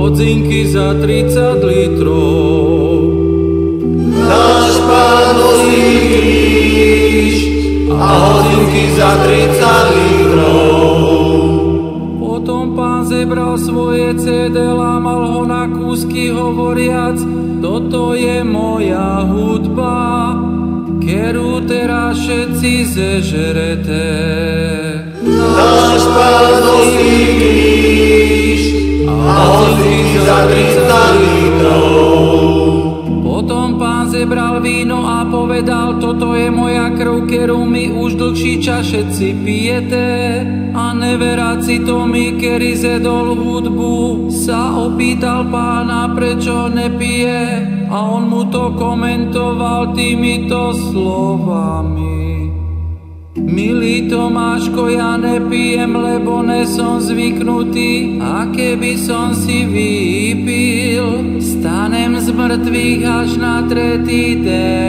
hodzinky za 30 litrov. Náš Pán nosí kríž a hodzinky za 30 litrov. Potom Pán zebral svoje CD, lámal ho na kúsky hovoriac: toto je moja hudba, ktorú teraz všetci zežerete. Náš Pán nosí kríž a hodzinky za 30 litrov. Potom Pán zebral víno a povedal: toto je moja krv, ktorú my už dlhší čas všetci pijete. A neveráci Tomi, ktorý zedol hudbu, sa opýtal Pána, prečo nepije, a on mu to komentoval týmito slovami: milý Tomáško, ja nepijem, lebo nesom zvyknutý, a keby som si vypil, stanem z mŕtvych až na tretí deň.